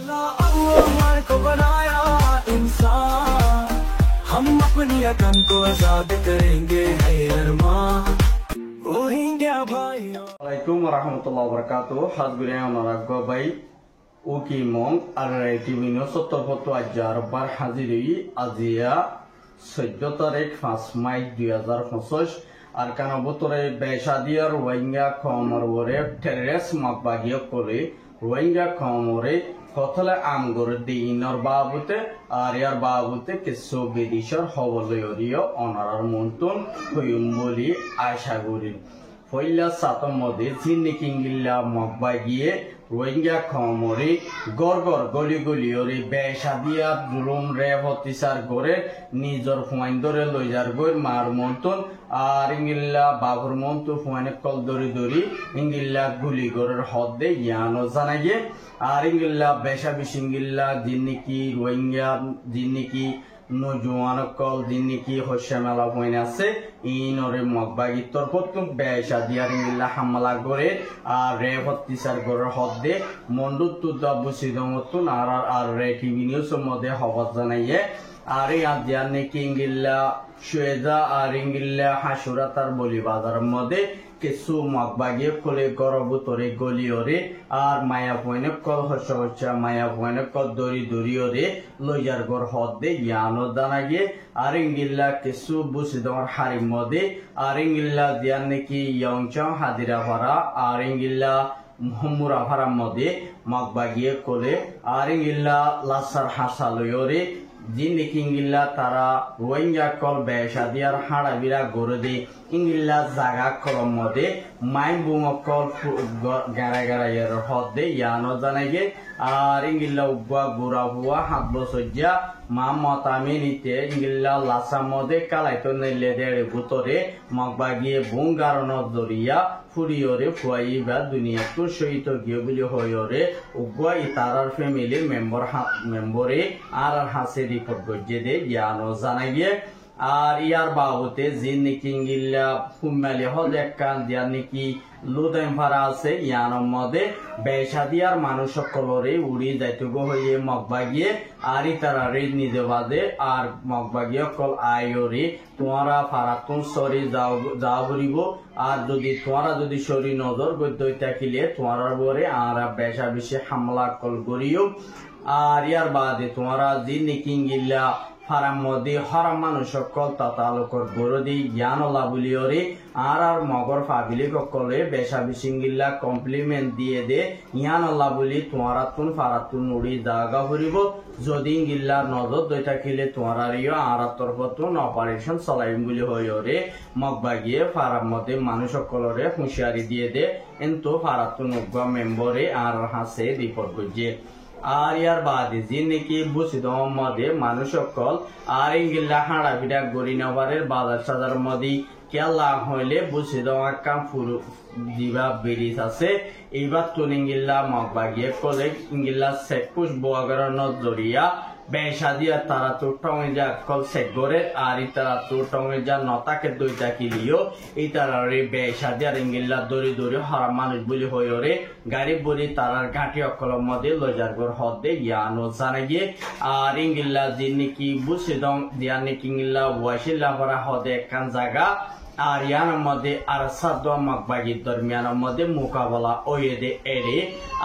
अल्लाह को बनाया इंसान, हम अपनी अकल को आजाद करेंगे है अरमान रोहिंग्या भाइयों। वालेकुम warahmatullahi wabarakatuh. Hasbunallahu wa ni'mal wakil. Uki mong arai tivino 70 bar haziri azia 14 তারিখ 5 মাই 2025 arkana botore beshadia rohingya komorore terrorist makbagiyo kore rohingya komore kothala amgor dinor babute ariyar babute kisu bidishor hoboloyo onarar montun hoyumboli aishaguri Foila sato mode zinni kingilla makbagiye rohingya komore gorgor goli goli ore beshadia durum revotisar gore nijor fuaindore loijar goir mar montun আর ইংিল্লা বাবুর Montu ফুয়ানে call দরি দরি ইংিল্লা গুলি গরের হদ্দে ইয়ানো জানাইয়ে আর ইংিল্লা বেশা বিশিঙ্গিল্লা জিন্নিকি Rohingya জিন্নিকি নজওয়ান call জিন্নিকি হস্যা মেলা হইনে আছে ইনরে মগবাগি তরফতুম বেশা দিয়ার ইংিল্লা হামলা করে আর রেভতিসার গরের হদ্দে মন্ডুত্তু দাবুসিদমতুন আর টিভি নিউজ মধ্যে হবাত জানাইয়ে আর ইয়াদিয়ানে কিংগিল্লা শুয়েজা আর ইংিল্লা হাসুরাতার বলি বাজারের মধ্যে কিছু মগবাগিয়ে কোলে গরবুতরে গলিওরে আর মায়া পয়নে কল হসা মায়া পয়নে কল দরি দরিওরে লইয়ার গর হদ্দে ইয়ানো দানাগে আর ইংিল্লা কিছু বুসিদর হারির মধ্যে আর ইংিল্লা দিয়ান নাকি ইয়ংচং হাদিরা ভাড়া আর ইংিল্লা মুহাম্মুরা ভাড়ার মধ্যে মগবাগিয়ে কোলে আর ইংিল্লা লাসার হাসালয়রে জিন্দিকি ইংিল্লা তারা রোহিঙ্গা কল বেশাদিয়ার হাড়া বিরা গড়ে দে ইংিল্লা জাগা কলম মধ্যে মাই বুমকল গাড়া গাড়া এর হদ্দে ইয়ানো জানাইগে আর ইংিল্লা উগুয়া গুড়া হুয়া হাত বসজ্জা মা মতামি নিতে ইংিল্লা লাসা মধ্যে কালাইতো নেলে দেড়ে ভুতরে মগবাগিয়ে বুং গারণ দরিয়া ফুরিয়রে ফুয়াই বা দুনিয়া তো সহিত গিয়ে বলি হইরে উগুয়া ইতারার ফ্যামিলির মেম্বরে আর হাসে রিপোর্ট গজ্জে দে ইয়ানো জানাইগে আর ইয়ার বাবুতে জিন্নিকি ইংিল্লা ফুম্মালি হদ একখান দিয়ার নাকি লুদাইম ভাড়া আছে ইয়ানোর মধ্যে বেশাদিয়ার মানুষ সকলরে উড়ি যাইতুগো হইয়ে মগবাগিয়ে আর ইতারারে নিজে বাদে আর মগবাগিয়ে কল আয়োরে তোমারা ফারাতুন সরি যাও বলিব আর যদি তোমারা যদি সরি নজর গদ্যই থাকিলে তোমার বরে আর বেশা বেশি হামলা কল করিও আর ইয়ার বাদে তোমারা জিন্নিকি ইংিল্লা ফারাম মধ্যে হরাম মানুষ সকল তাতালকর গরদি জ্ঞানলা বলিওরে আর মগর ফাবিলি কলে বেশা বিশিঙ্গিল্লা কমপ্লিমেন্ট দিয়ে দে ইয়ানল্লা বলি তোমারাতুন ফারাতুন উড়ি জাগা ভরিব যদি গিল্লা নজর দই থাকিলে তোমারিও আর তরফতুন অপারেশন চলাইম বলি হইরে মগবাগিয়ে ফারাম মধ্যে মানুষ সকলরে হুঁশিয়ারি দিয়ে দে কিন্তু ফারাতুন উগ্র মেম্বরে আর হাসে বিপদ গজিয়ে আর ইয়ার বাদে জিন্দিকি বুসিদম মধ্যে মানুষ সকল আর ইংিল্লা হাড়া বিড়া গড়ি নেবারের বাজার সাজার মধ্যে কেলা হইলে বুসিদম কাম ফুরু দিবা ব্রিজ আছে এইবার তুন ইংিল্লা মগবাগিয়ে কলে ইংিল্লা সেকুশ বোয়াগর নজরিয়া বেশাদিয়া তারা তো টঙে যা কল সেগরে আর তারা তো টঙে যা নতাকে দুইটা কিলিও এই তারা রে বেশাদিয়া ইংিল্লা দড়ি দড়ি হারা মানুষ বলি হইরে গাড়ি বলি তারার ঘাটি অকলম মধ্যে লজারগর হদ্দে ইয়ানো জানাগিয়ে আর ইংিল্লা জিন্নিকি বুসিদং দিয়ার নাকি ইংিল্লা ওয়াশিল্লা ভরা হদে একখান জায়গা আর ইয়ানোর মধ্যে আর সাদ মগবাগির দরমিয়ানোর মধ্যে মোকাবেলা ওয়েদে এড়ে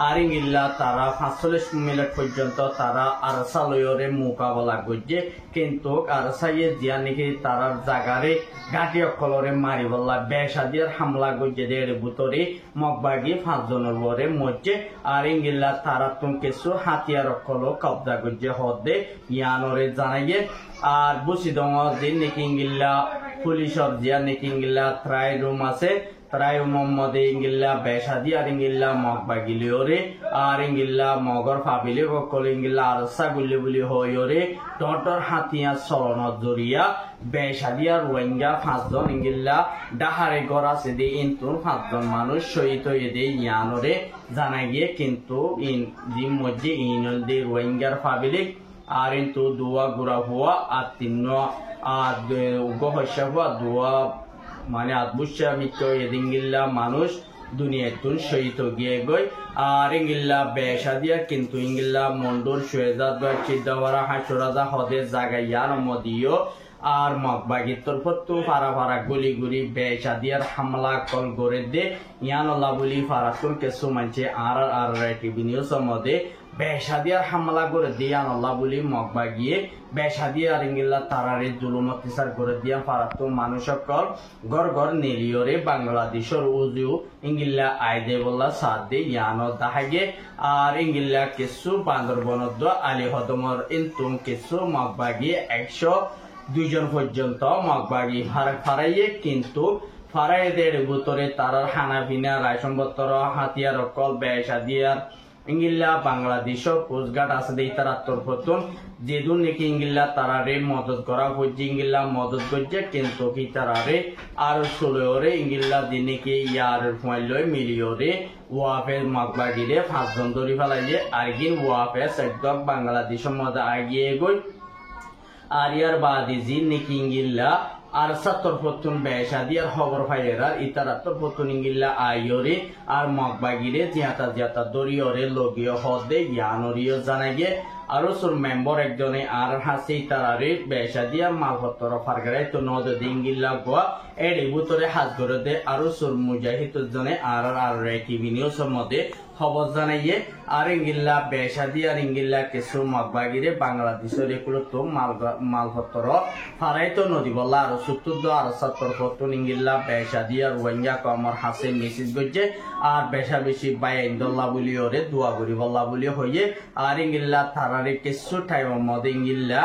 আর ইংিল্লা তারা 45 মিনিট পর্যন্ত তারা আর সালয়রে মোকাবেলা করছে কিন্তু আর সাইয়ে দিয়া নাকি তারার জাগারে ঘাটি অকলরে মারি বললা বেশাদিয়ার হামলা করছে এর ভিতরে মগবাগি 5 জনের বরে মরছে আর ইংিল্লা তারা তুমি কিছু হাতিয়ার অকল কবজা করছে হদে ইয়ানোরে জানাইয়ে আর বুসিদং যে নাকি ইংিল্লা পুলিশর দিয়া নাকি ইংিল্লা ত্রাই রুম আছে ত্রাই রুমের মধ্যে ইংিল্লা বেশাদি আর ইংিল্লা মগবাগিলিওরে আর ইংিল্লা মগর ফাবিলে কল ইংিল্লা আর সাগুলি বলি হইরে টটর হাতিয়া চলনত জরিয়া বেশাদি আর রোহিঙ্গা 5 জন ইংিল্লা ডাহারে গড় আছে দে ইন্তু 5 জন মানুষ শহীদ হয়ে দে ইয়ানোরে জানা গিয়ে কিন্তু ইন জিম মধ্যে ইনল দে রোহিঙ্গার ফাবিলে আর ইন্তু দুয়া গুড়া হুয়া আর তিন আর গহসা হুয়া দুয়া মানে আদবুসা মিত্র এদিঙ্গিল্লা মানুষ দুনিয়াতুন শহীদ গিয়ে গই আর ইংিল্লা বেশা দিয়া কিন্তু ইংিল্লা মন্ডল সুয়েজাত বা চিদ্দাওয়ারা হাসুরাদা হদে জাগাইয়ার মদিও আর মগবাগি তরফতু ফারা ফারা গুলি গুলি বেশা দিয়ার হামলা কল গড়ে দে ইয়ানল্লা বলি ফারাতুল কেসু মানছে আর টিভি নিউজ মধ্যে বেশা দিয়ার হামলা করে দিয়ে আল্লাহ বলি মগবা গিয়ে বেশা দিয়ে আর ইংিল্লা তারারে জুলুম অত্যাচার করে দিয়া ফারাতুল মানুষ সকল গড় গড় নেলিয়রে বাংলাদেশের উজু ইংিল্লা আইদে বল্লা সাথ দে ইয়ানো দাহাগে আর ইংিল্লা কেসু বান্দরবনত আলী হদমর ইন্তুম কেসু মগবা গিয়ে 102 পর্যন্ত মগবাগি ফারাইয়ে কিন্তু ফারাইদের ভিতরে তারার হানাফিনা রায়সম্বত্তর হাতিয়ার অকল বেশা দিয়ার ইংিল্লা বাংলাদেশ কোস্টগার্ড আছে দেই তারা তরফতুন যেদুন নাকি ইংিল্লা তারারে মদত করা হচ্ছে ইংিল্লা মদত করছে কিন্তু কি তারারে আর ষোলোরে ইংিল্লা দিনে কি ইয়ার ফয়লয় মিলিয়রে ওয়াফের মগবাগিরে 5 জন ধরে ফেলাইলে আর গিন ওয়াফে একদম বাংলাদেশের মধ্যে আগিয়ে গই আর ইয়ার বাদি জিন নাকি ইংিল্লা আর 70 বেশা দিয়ার খবর ফাইরার ইতারাত্তর পতুন ইংিল্লা আইয়রে আর মগবাগিরে জিয়াতা দরিয়রে লগিয় হদে জ্ঞানরিয় জানাগে আর সুর মেম্বার একজনে আর হাসি তারারে বেশা দিয়া মালপত্র ফারগারাই তো নদ ইংিল্লা গোয়া এডি ভিতরে হাত করে দে আর সুর মুজাহিদ জনে আর টিভি নিউজের মধ্যে খবর জানাইয়ে আর ইংিল্লা বেশা দিয়ে আর ইংিল্লা কিছু মগবাগিরে বাংলাদেশের এগুলো তো মালপত্র ফারাইতো নদী বললা আর 70 আর 70 ইংিল্লা বেশা দিয়ে রোহিঙ্গা কমর হাসে মেসেজ করছে আর বেশা বেশি বাইন্দল্লা বলি ওরে দোয়া করি বল্লা বলি হইয়ে আর ইংিল্লা তারারে কিছু টাইমের মধ্যে ইংিল্লা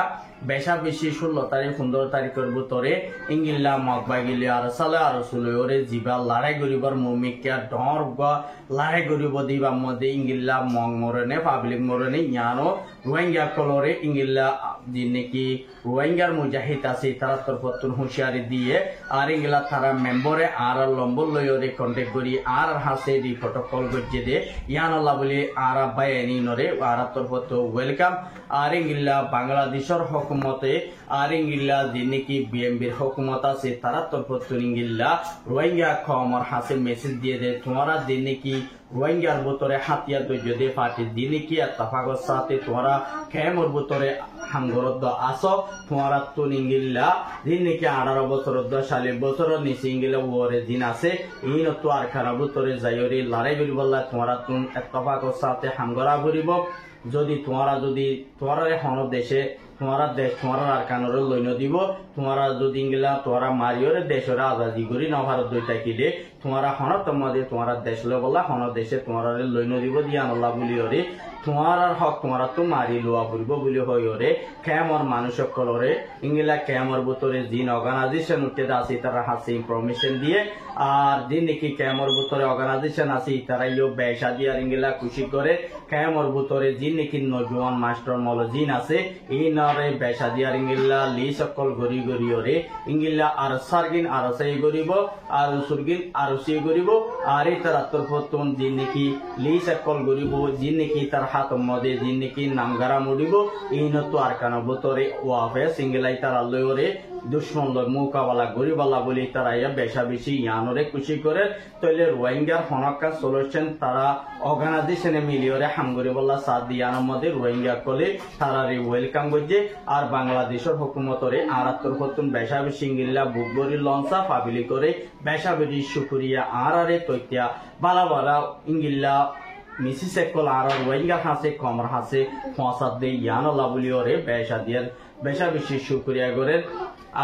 বেশা বেশি 16 তারিখ 15 তারিখের ভিতরে ইংিল্লা মগবাগিলে আর সালে আর সুলয়রে জিবা লড়াই করিবার মুমিকা ডর গা লড়াই করিব দিবা মধ্যে ইংিল্লা মং মরনে পাবলিক মরনে ইয়ানো রোহিঙ্গা কলরে ইংিল্লা যিনি কি রোহিঙ্গার মুজাহিদ আছে তারা তরফতুন হুঁশিয়ারি দিয়ে আর ইংিল্লা তারা মেম্বরে আর লম্বর লয়রে কন্টাক্ট করি আর হাসে দি প্রটোকল করছে দে ইয়ানল্লাহ বলি আর বাইনি নরে আর তরফত ওয়েলকাম আর ইংিল্লা বাংলাদেশের হুকুমতে আর ইংিল্লা যিনি কি বিএমপির হুকুমত আছে তারা তরফতুন ইংিল্লা রোহিঙ্গা কমর হাসে মেসেজ দিয়ে দে তোমরা যিনি কি রোহিঙ্গার ভিতরে হাতিয়ার ধৈর্য দিয়ে পার্টি দিনে কি এত্তাফাকর সাথে তোমরা খেমর ভিতরে হাঙ্গরদ্দ আসো তোমরা তো ইংিল্লা দিন নাকি 18 বছর 40 বছর নিচে ইংিল্লা ওরে দিন আছে এই তো আর খারাপ ভিতরে যাইরে লড়াই করি বললা তোমরা তুম এত্তাফাকর সাথে হাঙ্গরা করিব যদি তোমরা এখন দেশে তোমারা দেশ তোমার আর কানরে লইন দিব তোমরা যদি ইংলা তোমরা মারিওরে দেশের আজাদি করি না ভারত দুইটা কিলে তোমরা হনত মধ্যে তোমরা দেশ লো বলা হন দেশে তোমরা লইন দিব দিয়া আল্লাহ বলি ওরে তোমার হক তোমরা তো মারি লোয়া করিব বলি হই ওরে কেমর মানুষ সকলরে ইংলা কেমর ভিতরে জিন অর্গানাইজেশন উঠতে আছে তারা হাসি ইনফরমেশন দিয়ে আর দিন নাকি কেমর ভিতরে অর্গানাইজেশন আছে তারা ইও বেশা দিয়ে আর ইংলা খুশি করে কেমর ভিতরে জিন নাকি নজওয়ান মাস্টার মল জিন আছে এই নরে বেশা দিয়ে আর ইংলা লি সকল গরি গরি ওরে ইংলা আর সারগিন আর সেই গরিব আর সুরগিন আর সেই গরিব আর এই তার তরফতুন জিন নাকি লি সকল গরিব জিন নাকি তার হাত মধ্যে জিন নাকি নামগারা মুড়িব এই নতো আর কান ভিতরে ওয়াফে সিঙ্গলাই তারা লয়রে দুশ্মন লয় মোকাবেলা গরিবালা বলি তারা বেশা বেশি ইয়ানরে খুশি করে তৈলে রোহিঙ্গার হনকা সলিউশন তারা অর্গানাইজেশনে মিলিয়রে হামগরি বল্লা সাথ দিয়ানোর মধ্যে রোহিঙ্গা কলে তারা ওয়েলকাম করছে আর বাংলাদেশের হুকুমতরে আরাত্তর হতুন বেশা বেশি ইংিল্লা বুকগরি লঞ্চা ফাবিলি করে বেশা বেশি শুকুরিয়া আরে তৈত্যা বালা বালা ইংিল্লা মিসিস একল আর রোহিঙ্গা হাসে কমর হাসে ফসাদ দে ইয়ানল্লাহ বলি ওরে বেশা দিয়ার বেশা বেশি শুকুরিয়া করে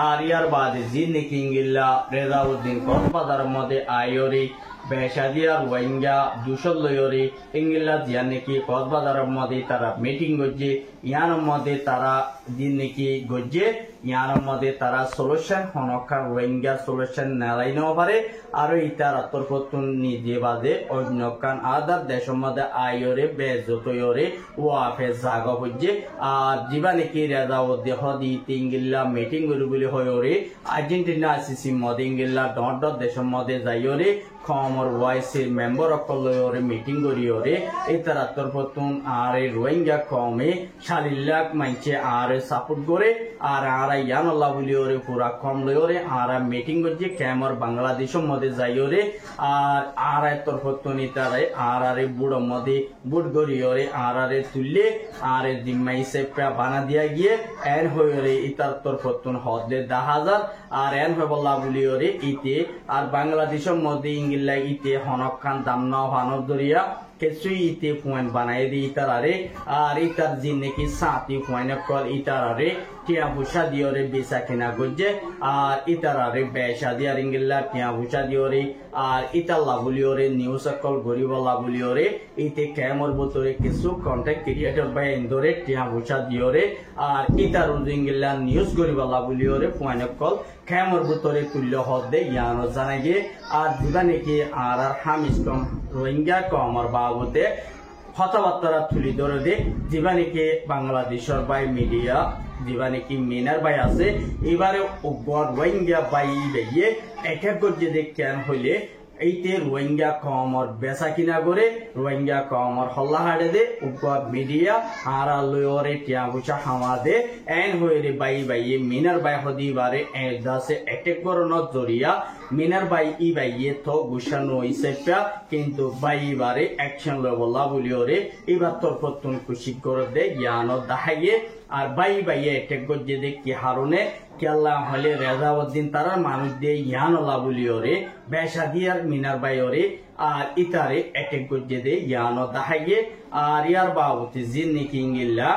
আর ইয়ার বাদে জিন নাকি ইংিল্লা রেজাউদ্দিন কক্সবাজারের মধ্যে আইয়রি বেশা দিয়া রোহিঙ্গা 200 লয়রি ইংিল্লা জিয়া নাকি কক্সবাজারের মধ্যে তারা মিটিং করছে ইয়ানোর মধ্যে তারা জিন নাকি গজে ইয়ানোর মধ্যে তারা সলিউশন হনকা রোহিঙ্গা সলিউশন নালাই ন পারে আর ইতার তরফতুন নিজে বাদে অন্যকান আদার দেশের মধ্যে আইয়রে বেজতয়রে ওয়াফে জাগা হচ্ছে আর জিবা নাকি রেজাউদ্দিন হদি ইংিল্লা মিটিং করি বলি হয়রে আর্জেন্টিনা আইসিসি মধ্যে ইংিল্লা ডট দেশের মধ্যে যাইয়রে খমর ওয়াইসির মেম্বার অকলরে মিটিং করিয়রে এই তারা তরফতুন আর রোহিঙ্গা কমে 40 লাখ মাইছে আর সাপোর্ট করে আর তারা ইয়ান আল্লাহ বলি ওরে পুরা কম লই ওরে আর মিটিং করছে কেমর বাংলাদেশের মধ্যে যাই ওরে আর তরফতনি তারে আর বুড় মধ্যে বুট গড়ি ওরে আর তুললে আর জিম্মাই সেপা বানা দিয়া গিয়ে এন হই ওরে ইতার তরফতন হদে 10,000 আর এন হই বল্লা বলি ওরে ইতে আর বাংলাদেশের মধ্যে ইংলিলা ইতে হনক খান দাম না হানব দরিয়া কিছুই ইতে পয়েন্ট বানাই দি ইতারে আর ইতার জিন নাকি সাতি পয়েন্ট কল ইতারে টিয়া ভুষা দিওরে বেচা কিনা গজ্জে আর ইতারে বেচা দিয়ার ইংলিলা টিয়া ভুষা দিওরে আর ইতাল্লা বলিওরে নিউজ কল গরিবল্লা বলিওরে ইতে ক্যামর বোতরে কিছু কন্টেন্ট ক্রিয়েটর বাই ইন্দোরে টিয়া ভুষা দিওরে আর ইতার ইংলিলা নিউজ গরিবল্লা বলিওরে পয়েন্ট কল ক্যামর বোতরে তুল্য হদে ইয়ানো জানাগে আর দিবা নাকি আর হামিস্তম রোহিঙ্গা কমর বাবদে কথাবার্তা তুলি ধরে দে দিবা নাকি বাংলাদেশের বাই মিডিয়া দিবা নাকি মিনার বাই আছে এবারে রোহিঙ্গা বাই বেয়ে এক এক করছে যে কেন হইলে এইতে রোহিঙ্গা কমর বেচা কিনা করে রোহিঙ্গা কমর হল্লা হাড়ে দে উপর মিডিয়া আর লয়রে টিয়া বুচা হামা দে এন হইরে বাইয়ে মিনার বাই হদি বারে দাসে অ্যাটাক করানোর জরিয়া মিনার বাই ই বাইয়ে তো গুছানো হইছে কিন্তু বারে অ্যাকশন লবলা বলিওরে এবার তোর প্রতুন খুশি করে দে জ্ঞান দাহাইয়ে আর বাইয়ে অ্যাটাক করছে দে কি হারনে কেল্লা হলে রেজাউদ্দিন তারার মানুষ দিয়ে ইয়ানলা বলিওরে বেসা দিয়ার মিনার বাইরে আর ইতারে অ্যাটাক করছে দে ইয়ান দাহাইয়ে আর ইয়ার বাবতে জিন নাকি ইংলিলা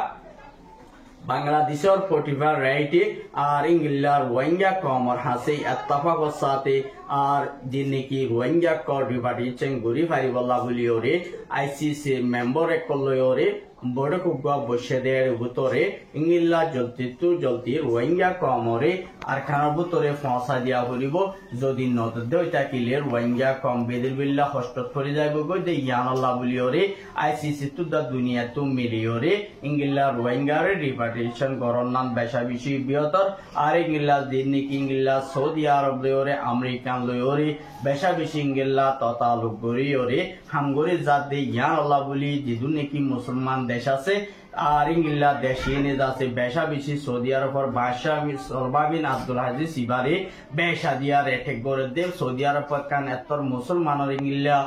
বাংলাদেশের 45 রাইটে আর ইংলিলার রোহিঙ্গা কমর হাসে এত্তাফাকর সাথে আর জিন নাকি রোহিঙ্গা কর রিপার্টিশন গরি ফারি বল্লা বলিওরে আইসিসি মেম্বার একলয়রে বড় কুগা বসে দেয়ের ভিতরে ইংলিলা জলতি রোহিঙ্গা কমরে আর খানার ভিতরে ফসা দিয়া হলিব যদি নদর ওইটা কিলে রোহিঙ্গা কম বেদের বিল্লা হস্ত করে যাইব গো দে ইয়ানাল্লাহ বলিওরে আইসিসি তু দা দুনিয়া তু মিলিওরে ইংলিলা রোহিঙ্গারে রিপার্টিশন গরন নাম বেশা বেশি বিয়তর আর ইংলিলা দিন নাকি ইংলিলা সৌদি আরব লয়রে আমেরিকান লয়রে বেশা বেশি ইংলিলা তথা লোক গরিওরে হামগরে জাত দে ইয়ানাল্লাহ বলি যেদু নাকি মুসলমান দেশ আছে আর ইংলিলা দেশে এনে যাচ্ছে বেশা বেশি সৌদি আরবর বাদশাহ সরবাবিন আব্দুল আজিজ ইবারে বেশা দিয়ার এটেক করে দে সৌদি আরব কান এতর মুসলমানের ইংলিলা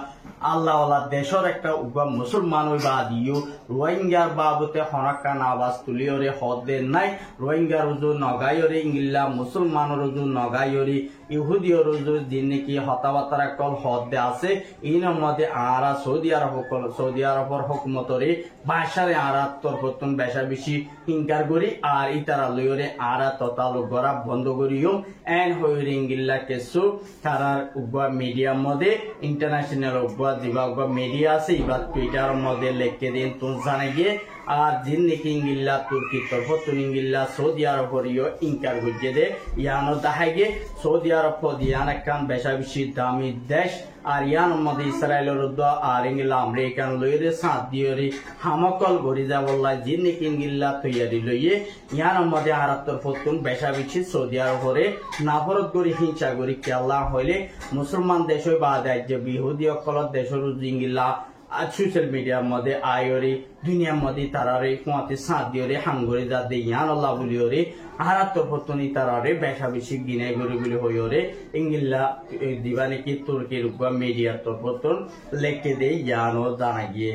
আল্লাহ দেশের একটা মুসলমান বা দিও রোহিঙ্গার বাবতে হনাক্কান আওয়াজ তুলিওরে হদে নাই রোহিঙ্গার রুজু নগাইরে ইংলিলা মুসলমানের রুজু নগাইরে ইহুদিও রুজু দিন নাকি হতাবাতারা কল হদে আছে ইনের মধ্যে আরা সৌদি আরবর হুকুমতরে বাসারে আরা তোর প্রথম বেশা বেশি ইনকার করি আর ইতারা লইরে আরা ততাল গড়া বন্ধ করিও এন হইরে ইংলিলা কেসু তারার উবা মিডিয়ার মধ্যে ইন্টারন্যাশনাল দিবা মিডিয়া আছে এবার টুইটার মধ্যে লেখকে দিন তুই জানে গিয়ে আর জিন নাকি ইংলিলা তুর্কি তরফতুন ইংলিলা সৌদি আরবরিও ইনকার গুজে দে ইয়ানো দাহাইগে সৌদি আরব দিয়ান একখান বেশা বেশি দামি দেশ আর ইয়ান মধ্যে ইসরায়েলের আর ইংলিলা আমেরিকান লইরে সাত দিয়রে হামকল গড়ি যা বললা জিন নাকি ইংলিলা তৈয়ারি লইয়ে ইয়ান মধ্যে আর তরফতুন বেশা বেশি সৌদি আরবরে নাফরত গড়ি হিংসা গড়ি কেল্লা হইলে মুসলমান দেশ বা রাজ্য বিহুদি অকলত দেশের ইংলিলা আর সোশ্যাল মিডিয়ার মধ্যে আয়রে দুনিয়ার মধ্যে তারারে কুয়াতে সাত দিয়রে হাঙ্গরে যা দে ইয়ান আল্লাহ বলিওরে আহার তরফতনি তারারে বেশা বেশি গিনাই গরি বলি হইরে ইংলিলা দিবা নাকি তুর্কির মিডিয়ার তরফতন লেখকে দে ইয়ানো জানা গিয়ে